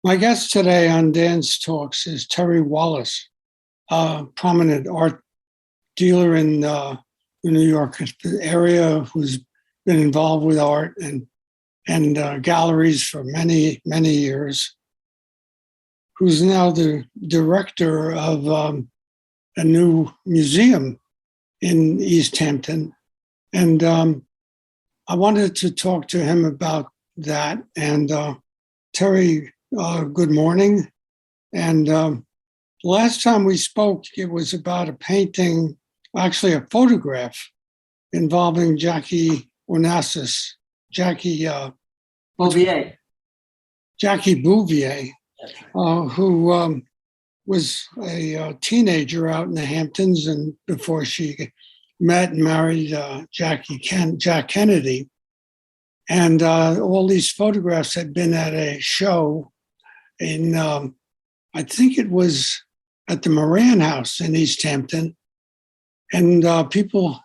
My guest today on Dan's Talks is Terry Wallace, a prominent art dealer in the New York area who's been involved with art and galleries for many, many years, who's now the director of a new museum in East Hampton. And I wanted to talk to him about that. And Terry, good morning. And last time we spoke, it was about a painting, actually a photograph involving Jackie Onassis, Bouvier. Jackie Bouvier, who was a teenager out in the Hamptons, and before she met and married Jack Kennedy. And all these photographs had been at a show in, I think it was at the Moran House in East Hampton. And people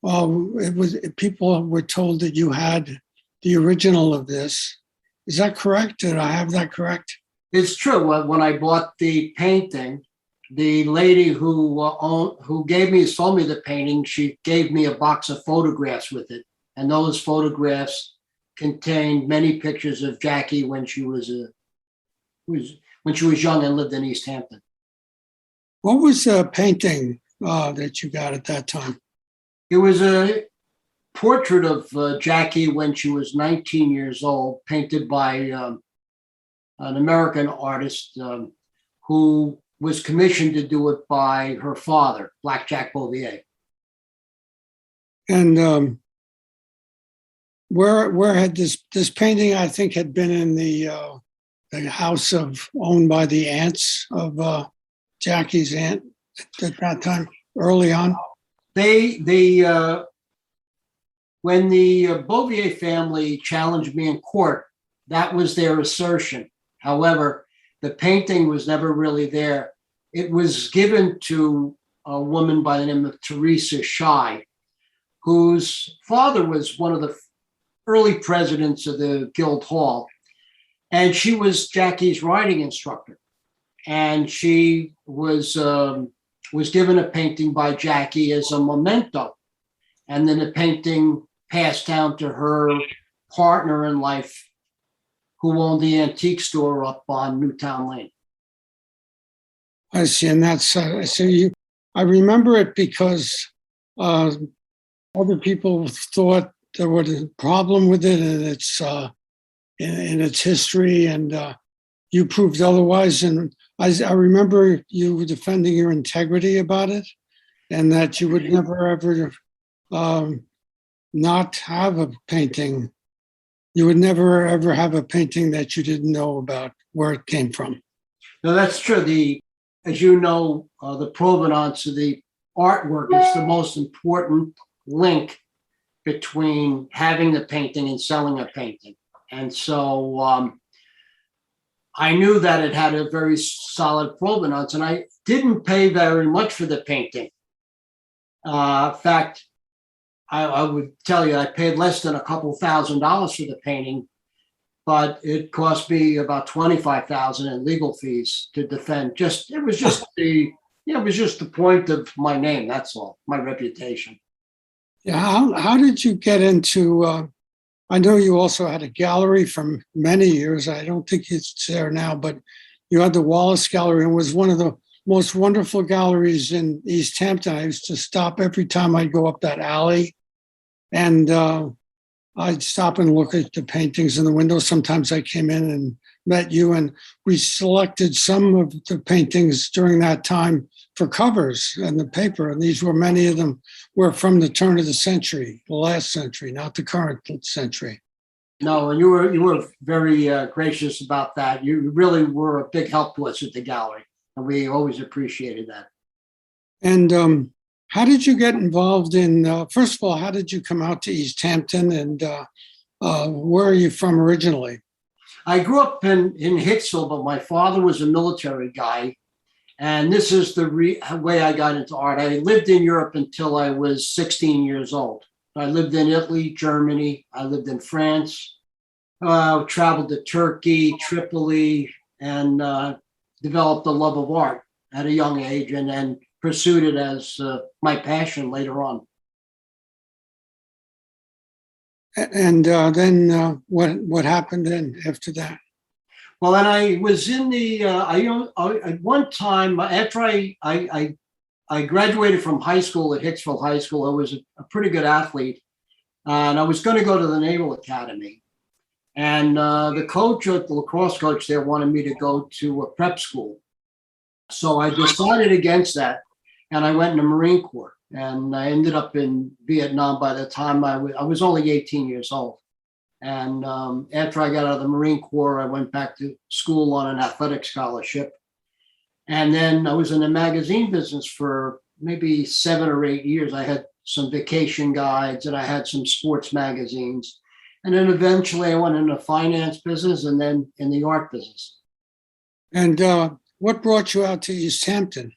were told that you had the original of this. Is that correct? Did I have that correct? It's true. When I bought the painting, the lady who sold me the painting, she gave me a box of photographs with it. And those photographs contained many pictures of Jackie when she was young and lived in East Hampton. What was the painting that you got at that time? It was a portrait of Jackie when she was 19 years old, painted by an American artist who was commissioned to do it by her father, Black Jack Bouvier. And where had this painting, I think, had been in the house owned by the aunts of Jackie's aunt at that time, early on? When the Bouvier family challenged me in court, that was their assertion. However, the painting was never really there. It was given to a woman by the name of Teresa Shy, whose father was one of the early presidents of the Guild Hall. And she was Jackie's writing instructor. And she was given a painting by Jackie as a memento. And then the painting passed down to her partner in life, who owned the antique store up on Newtown Lane. I see, and that's I remember it because other people thought there was a problem with it and in its history, and you proved otherwise. And I remember you defending your integrity about it, and that you would never ever not have a painting. You would never ever have a painting that you didn't know about where it came from. No, that's true. As you know, the provenance of the artwork is the most important link between having the painting and selling a painting. And so I knew that it had a very solid provenance, and I didn't pay very much for the painting. In fact, I would tell you I paid less than a couple $1,000s for the painting, but it cost me about $25,000 in legal fees to defend. It was just the point of my name. That's all, my reputation. Yeah. How did you get into? I know you also had a gallery for many years. I don't think it's there now, but you had the Wallace Gallery, and was one of the most wonderful galleries in East Hampton. I used to stop every time I'd go up that alley, and I'd stop and look at the paintings in the window. Sometimes I came in and met you, and we selected some of the paintings during that time for covers in the paper. And many of them were from the turn of the century, the last century, not the current century. No, and you were very gracious about that. You really were a big help to us at the gallery, and we always appreciated that. And how did you get involved in, first of all, how did you come out to East Hampton, and where are you from originally? I grew up in Hicksville, but my father was a military guy. And this is the way I got into art. I lived in Europe until I was 16 years old. I lived in Italy, Germany. I lived in France. Traveled to Turkey, Tripoli, and developed a love of art at a young age, and then pursued it as my passion later on. And then what happened then after that? Well, and I was in the, at one time, after I graduated from high school at Hicksville High School, I was a pretty good athlete, and I was going to go to the Naval Academy. And the coach, the lacrosse coach there, wanted me to go to a prep school. So I decided against that, and I went in the Marine Corps. And I ended up in Vietnam by the time I was only 18 years old. And after I got out of the Marine Corps, I went back to school on an athletic scholarship. And then I was in the magazine business for maybe 7 or 8 years. I had some vacation guides and I had some sports magazines. And then eventually I went into the finance business and then in the art business. And what brought you out to East Hampton?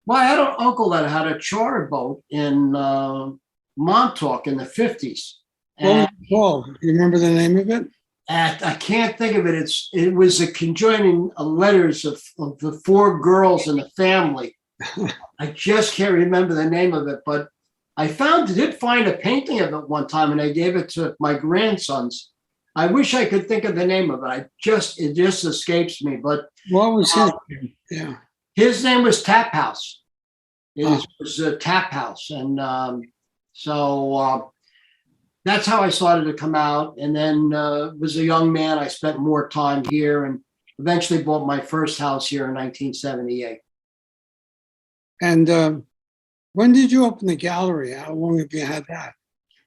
Well, I had an uncle that had a charter boat in Montauk in the 50s. What was it called? Do you remember the name of it? I can't think of it. It was a conjoining letters of the 4 girls in the family. I just can't remember the name of it, but I did find a painting of it one time, and I gave it to my grandsons. I wish I could think of the name of it. It just escapes me. But What was his name? Yeah. his name was Tap House. It was a tap house, and so that's how I started to come out. And then was a young man. I spent more time here, and eventually bought my first house here in 1978. And when did you open the gallery? How long have you had that?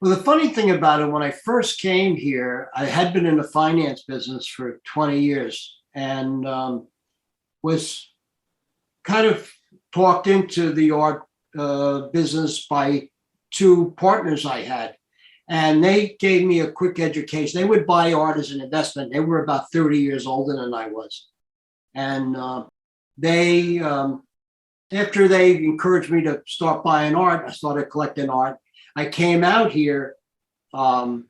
Well, the funny thing about it, when I first came here, I had been in the finance business for 20 years and was kind of talked into the art business by 2 partners I had. And they gave me a quick education. They would buy art as an investment. They were about 30 years older than I was. And they, after they encouraged me to start buying art, I started collecting art. I came out here and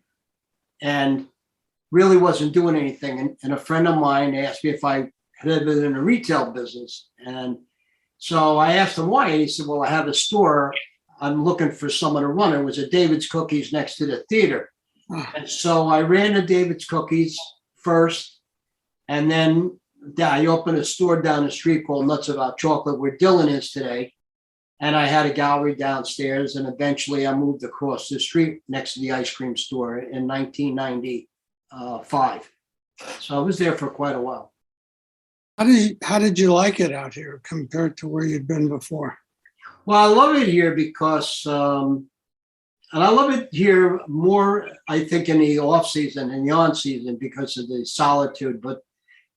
really wasn't doing anything. And a friend of mine asked me if I had been in a retail business. And so I asked him why. And he said, well, I have a store. I'm looking for someone to run. It was a David's Cookies next to the theater. And so I ran to David's Cookies first. And then I opened a store down the street called Nuts About Chocolate, where Dylan is today. And I had a gallery downstairs. And eventually I moved across the street next to the ice cream store in 1995. So I was there for quite a while. How did you like it out here compared to where you'd been before? Well, I love it here because, and I love it here more, I think, in the off season and the on season because of the solitude. But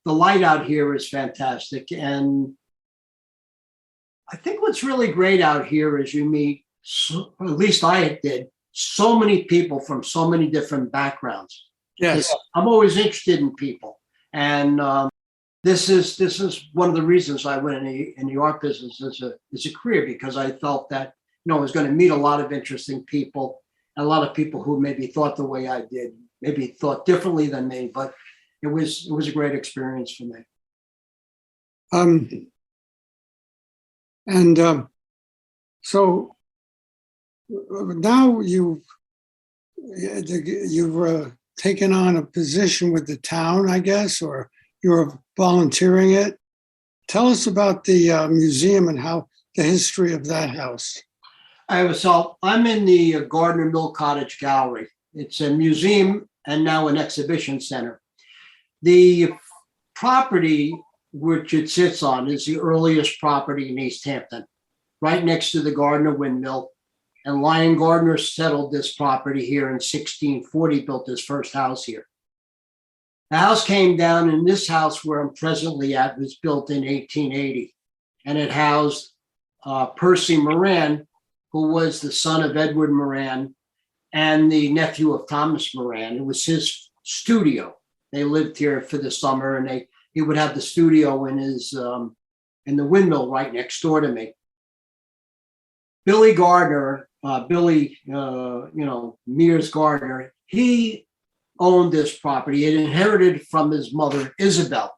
the light out here is fantastic. And I think what's really great out here is you meet, at least I did, so many people from so many different backgrounds. Yes. I'm always interested in people. And this is one of the reasons I went in the art business as a career, because I felt that, I was going to meet a lot of interesting people, and a lot of people who maybe thought the way I did, maybe thought differently than me, but it was a great experience for me. So now you've taken on a position with the town, I guess, or you're volunteering it. Tell us about the museum and how the history of that house. So I'm in the Gardiner Cottage Gallery. It's a museum and now an exhibition center. The property which it sits on is the earliest property in East Hampton, right next to the Gardiner windmill. And Lion Gardiner settled this property here in 1640, built his first house here. The house came down, and this house where I'm presently at was built in 1880. And it housed Percy Moran, who was the son of Edward Moran and the nephew of Thomas Moran. It was his studio. They lived here for the summer, and he would have the studio in his in the windmill right next door to me. Billy Gardiner, Mears Gardiner, he owned this property. He had inherited from his mother, Isabel.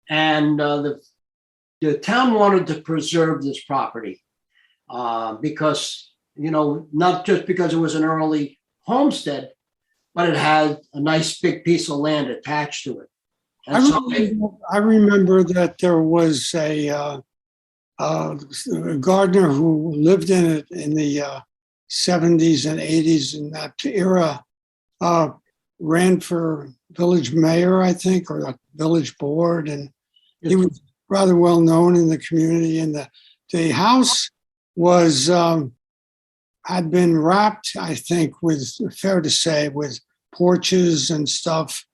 And the town wanted to preserve this property because, not just because it was an early homestead, but it had a nice big piece of land attached to it. And I remember that there was a gardener who lived in it in the 70s and 80s in that era, ran for village mayor, I think, or a village board. And he was rather well known in the community. And the house was, had been wrapped, I think, with, fair to say, with porches and stuff.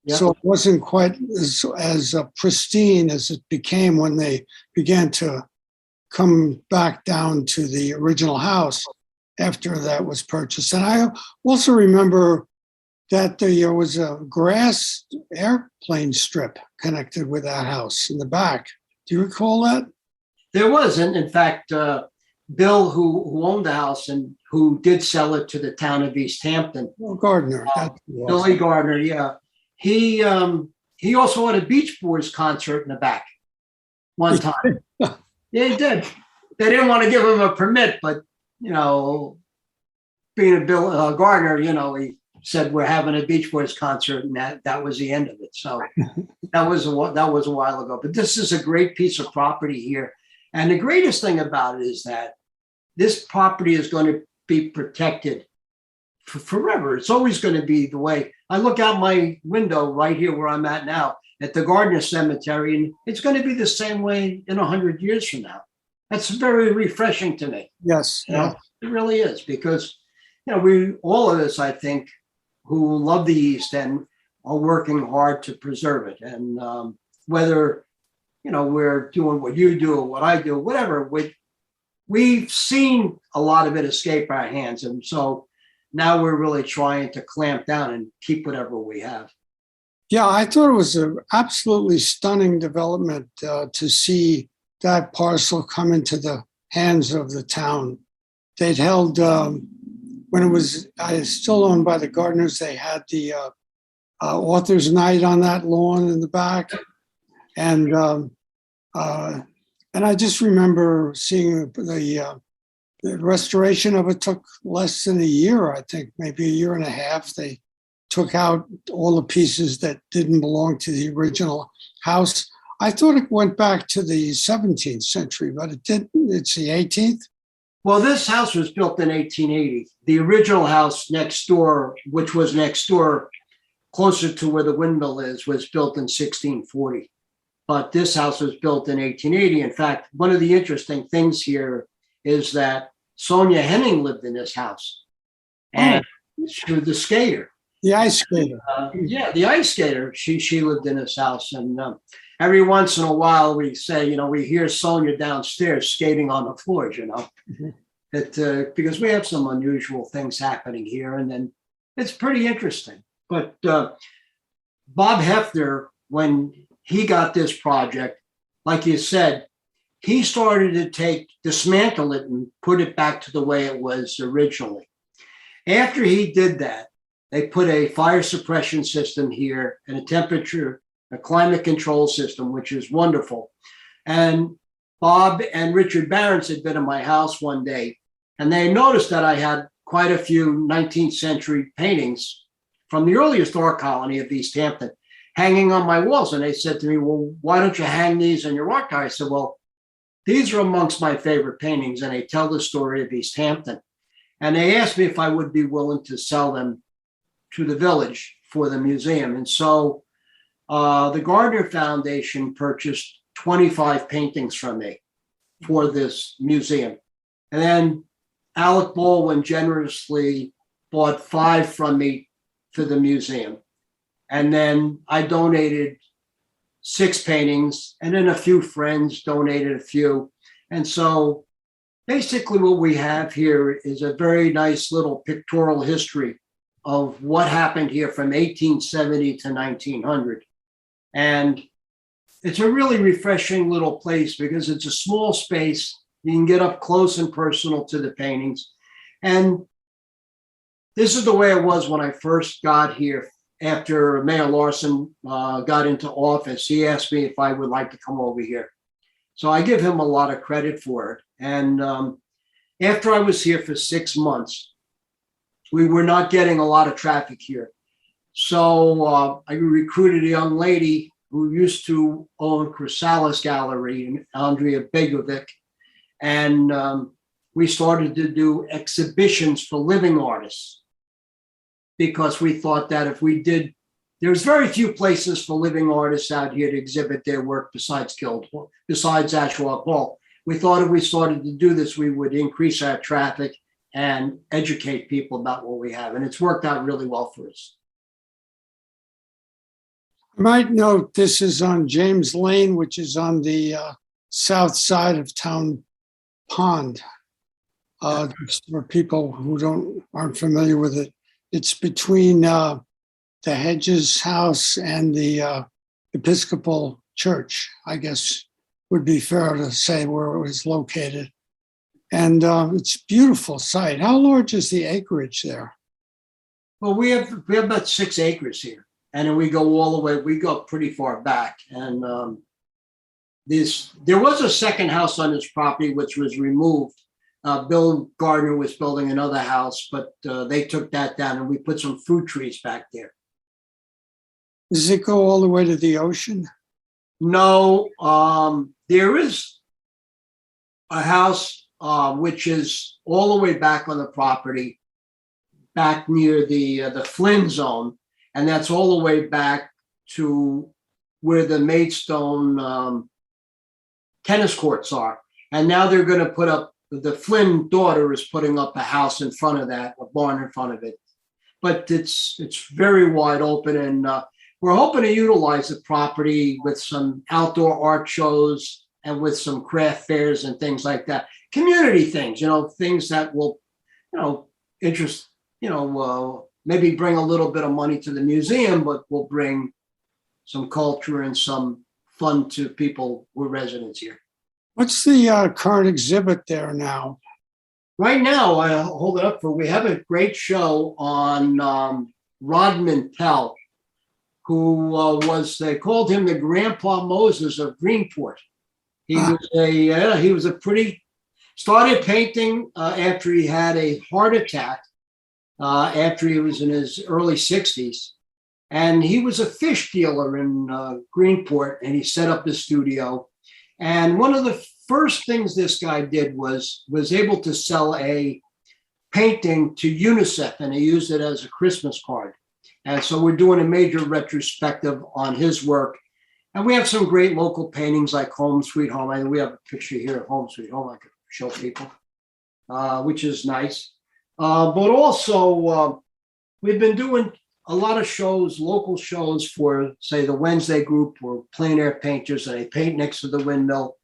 Yep. So it wasn't quite as pristine as it became when they began to come back down to the original house after that was purchased. And I also remember that there was a grass airplane strip connected with that house in the back. Do you recall that? There was, and in fact, Bill, who owned the house and who did sell it to the town of East Hampton. Well, Gardiner. Billy Gardiner, yeah. He also had a Beach Boys concert in the back one time. Yeah, he did. They didn't want to give him a permit, but being a Bill Gardiner, he said we're having a Beach Boys concert, and that was the end of it. So that was a while ago. But this is a great piece of property here, and the greatest thing about it is that this property is going to be protected for forever. It's always going to be the way. I look out my window right here where I'm at now at the Gardiner Cemetery, and it's going to be the same way in 100 years from now. That's very refreshing to me. Yes. It really is, because we, all of us, I think, who love the East End are working hard to preserve it. And whether we're doing what you do or what I do, whatever, we've seen a lot of it escape our hands, and so now we're really trying to clamp down and keep whatever we have. Yeah, I thought it was an absolutely stunning development to see that parcel come into the hands of the town. They'd held, when it was still owned by the Gardiners, they had the author's night on that lawn in the back. And I just remember seeing the restoration of it took less than a year, I think, maybe a year and a half. They took out all the pieces that didn't belong to the original house. I thought it went back to the 17th century, but it didn't. It's the 18th. Well, this house was built in 1880. The original house next door, which was next door closer to where the windmill is, was built in 1640. But this house was built in 1880. In fact, one of the interesting things here is that Sonia Henning lived in this house. And she was the skater. The ice skater. The ice skater. She lived in this house. And every once in a while we say, we hear Sonia downstairs skating on the floors, because we have some unusual things happening here. And then it's pretty interesting. But Bob Hefner, when he got this project, like you said, he started to dismantle it and put it back to the way it was originally. After he did that, they put a fire suppression system here and a climate control system, which is wonderful. And Bob and Richard Barons had been in my house one day, and they noticed that I had quite a few 19th century paintings from the earliest art colony of East Hampton hanging on my walls. And they said to me, well, why don't you hang these in your art gallery? I said, well, these are amongst my favorite paintings, and they tell the story of East Hampton. And they asked me if I would be willing to sell them to the village for the museum. And so the Gardiner Foundation purchased 25 paintings from me for this museum. And then Alec Baldwin generously bought 5 from me for the museum. And then I donated 6 paintings, and then a few friends donated a few. And so basically what we have here is a very nice little pictorial history of what happened here from 1870 to 1900. And it's a really refreshing little place because it's a small space. You can get up close and personal to the paintings. And this is the way it was when I first got here after Mayor Larson got into office, he asked me if I would like to come over here. So I give him a lot of credit for it. And after I was here for 6 months, we were not getting a lot of traffic here. So I recruited a young lady who used to own Wallace Gallery, Andrea Begovic, and we started to do exhibitions for living artists because we thought that if we did, there's very few places for living artists out here to exhibit their work besides Guildhall, besides Ashwell Hall. We thought if we started to do this, we would increase our traffic and educate people about what we have. And it's worked out really well for us. You might note this is on James Lane, which is on the south side of Town Pond. For people who aren't familiar with it, it's between the Hedges house and the Episcopal Church, I guess would be fair to say where it was located. And it's a beautiful site. How large is the acreage there? Well, we have about 6 acres here. And then we go all the way, we go pretty far back. And there was a second house on this property, which was removed. Bill Gardiner was building another house, but they took that down and we put some fruit trees back there. Does it go all the way to the ocean? No, there is a house which is all the way back on the property, back near the Flynn zone. And that's all the way back to where the Maidstone tennis courts are. And now they're going to put up, the Flynn daughter is putting up a house in front of that, a barn in front of it. But it's very wide open. And we're hoping to utilize the property with some outdoor art shows and with some craft fairs and things like that. Community things, things that will, interest, maybe bring a little bit of money to the museum, but will bring some culture and some fun to people who are residents here. What's the current exhibit there now? Right now, I hold it up we have a great show on Rodman Pell, who they called him the Grandpa Moses of Greenport. He was started painting after he had a heart attack. After he was in his early 60s. And he was a fish dealer in Greenport, and he set up the studio. And one of the first things this guy did was able to sell a painting to UNICEF, and he used it as a Christmas card. And so we're doing a major retrospective on his work. And we have some great local paintings like Home Sweet Home. I mean, we have a picture here of Home Sweet Home I could show people, which is nice. But also, we've been doing a lot of shows, local shows for, say, the Wednesday group or plein air painters, and they paint next to the windmill.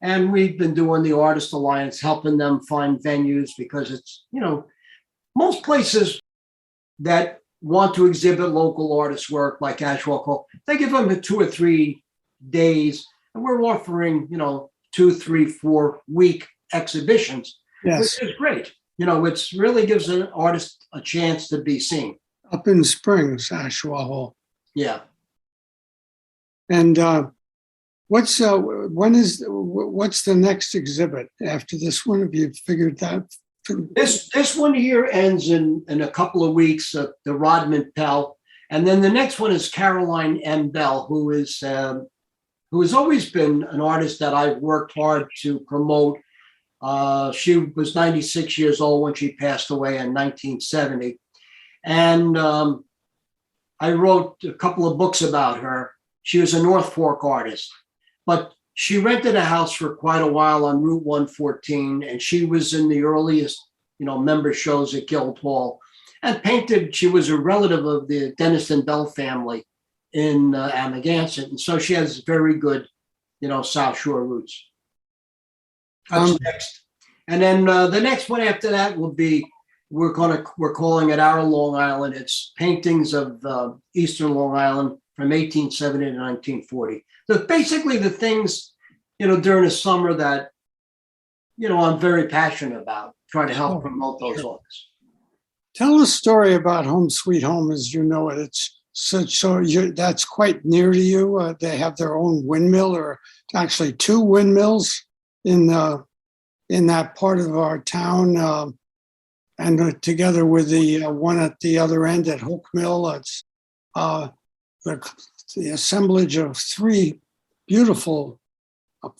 And we've been doing the Artist Alliance, helping them find venues because it's, most places that want to exhibit local artists' work like Ashwell Hall, they give them 2 or 3 days. And we're offering, 2, 3, 4 week exhibitions, Yes. which is great. It really gives an artist a chance to be seen. Up in Springs, Ashwell Hall. Yeah. And what's the next exhibit after this one? Have you figured that? This one here ends in a couple of weeks, the Rodman Pell. And then the next one is Caroline M. Bell, who has always been an artist that I've worked hard to promote. She was 96 years old when she passed away in 1970. And I wrote a couple of books about her. She was a North Fork artist, but she rented a house for quite a while on Route 114. And she was in the earliest, member shows at Guildhall and painted. She was a relative of the Dennis and Bell family in Amagansett. And so she has very good, South Shore roots. That's next. And then the next one after that will be, we're calling it Our Long Island. It's paintings of Eastern Long Island from 1870 to 1940. So basically the things, during the summer that, I'm very passionate about, trying to help promote those artists. Tell a story about Home Sweet Home as you know it. It's That's quite near to you. They have their own windmill, or actually two windmills in that part of our town, and together with the one at the other end at Hook Mill. It's the assemblage of three beautiful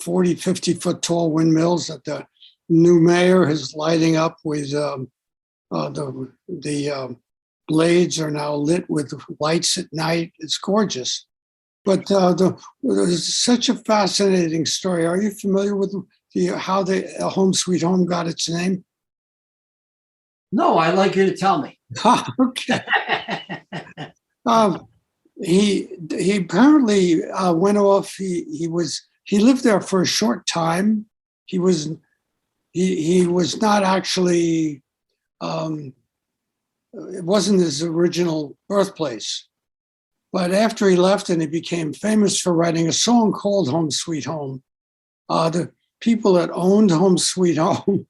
40, 50-foot tall windmills that the new mayor is lighting up with. The blades are now lit with lights at night. It's gorgeous. But it's such a fascinating story. Are you familiar with how the Home Sweet Home got its name? No, I'd like you to tell me. Okay. He apparently went off. He lived there for a short time. He was not actually. It wasn't his original birthplace. But after he left and he became famous for writing a song called Home Sweet Home, the people that owned Home Sweet Home,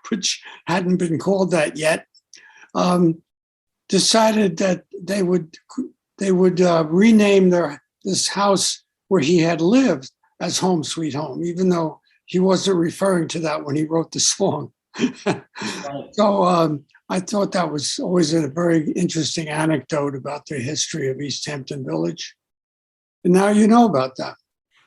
which hadn't been called that yet, decided that they would rename this house where he had lived as Home Sweet Home, even though he wasn't referring to that when he wrote the song. So I thought that was always a very interesting anecdote about the history of East Hampton Village. And now you know about that.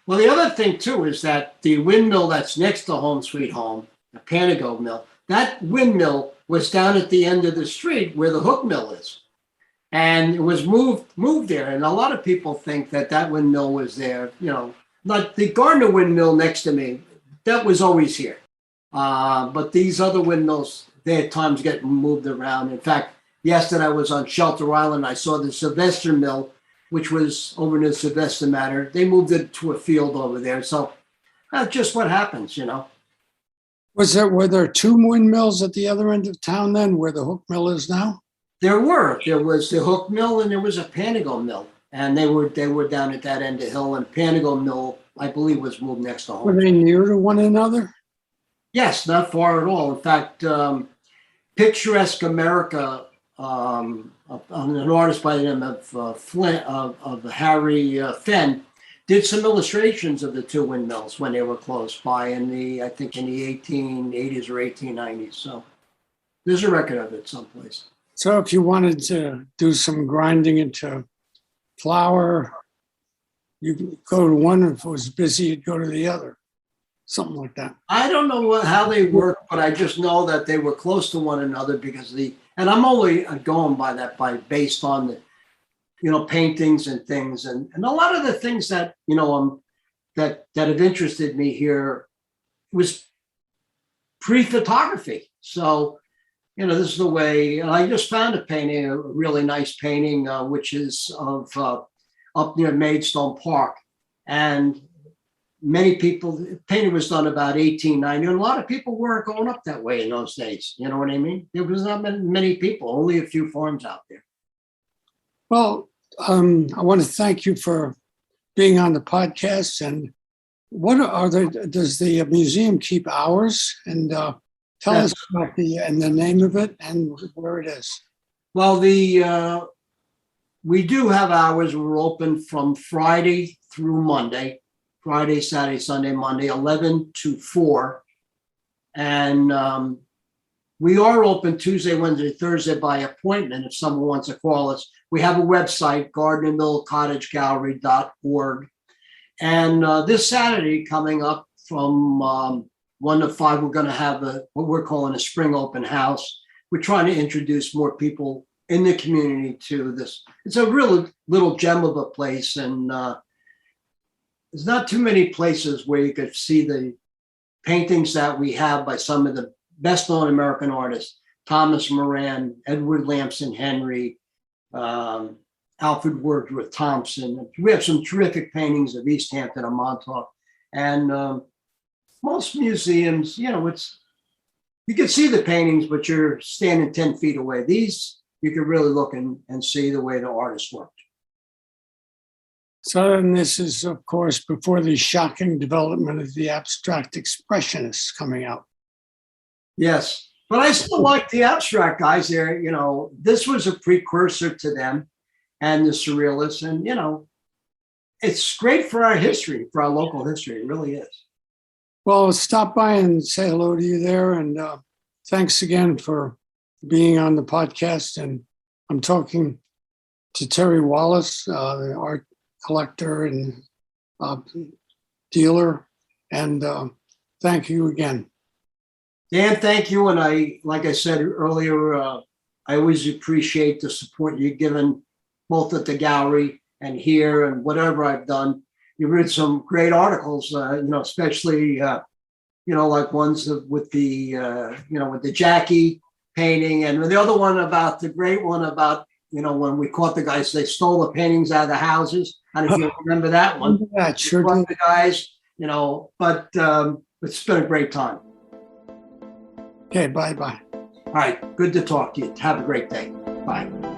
Well, the other thing too is that the windmill that's next to Home Sweet Home, the Panago Mill, that windmill was down at the end of the street where the Hook Mill is. And it was moved there. And a lot of people think that windmill was there, like the Gardiner windmill next to me, that was always here. But these other windmills, they at times get moved around. In fact, yesterday I was on Shelter Island. I saw the Sylvester Mill, which was over near Sylvester Manor. They moved it to a field over there. So that's just what happens, Were there two windmills at the other end of town then, where the Hook Mill is now? There was the Hook Mill and there was a Panago Mill. And they were down at that end of the hill. And Panago Mill, I believe, was moved next to Home. Were they near to one another? Yes, not far at all. In fact, Picturesque America, an artist by the name of Harry Fenn, did some illustrations of the two windmills when they were close by in the 1880s or 1890s. So there's a record of it someplace. So if you wanted to do some grinding into flour, you could go to one. If it was busy, you'd go to the other. Something like that. I don't know how they work, but I just know that they were close to one another because and I'm only going by that based on the, paintings and things. And a lot of the things that, that have interested me here was pre-photography. So, this is the way, and I just found a painting, a really nice painting, which is of up near Maidstone Park. And many people, the painting was done about 1890, and a lot of people weren't going up that way in those days. You know what I mean? There was not many people, only a few farms out there. Well, I want to thank you for being on the podcast. And does the museum keep hours? And tell us about the name of it and where it is. Well, we do have hours. We're open from Friday through Monday. Friday, Saturday, Sunday, Monday, 11 to 4. And we are open Tuesday, Wednesday, Thursday by appointment if someone wants to call us. We have a website, GardinerCottageGallery.org. And this Saturday coming up from 1 to 5, we're going to have what we're calling a spring open house. We're trying to introduce more people in the community to this. It's a real little gem of a place. And there's not too many places where you could see the paintings that we have by some of the best known American artists, Thomas Moran, Edward Lamson Henry, Alfred Wordsworth Thompson. We have some terrific paintings of East Hampton and Montauk. And most museums, you can see the paintings, but you're standing 10 feet away. These, you can really look and see the way the artist worked. So and this is, of course, before the shocking development of the abstract expressionists coming out. Yes, but I still like the abstract guys there. This was a precursor to them. and the surrealists. And, it's great for our history, for our local history. It really is. Well, stop by and say hello to you there. And thanks again for being on the podcast. And I'm talking to Terry Wallace, the art collector and dealer. And thank you again. Dan, thank you. And like I said earlier, I always appreciate the support you've given both at the gallery and here and whatever I've done. You've written some great articles, especially, like ones with the Jackie painting, and the other one about the great one about, when we caught the guys, they stole the paintings out of the houses. I don't know if you remember that one. That sure did. The guys, but it's been a great time. Okay, bye-bye. All right, good to talk to you. Have a great day. Bye.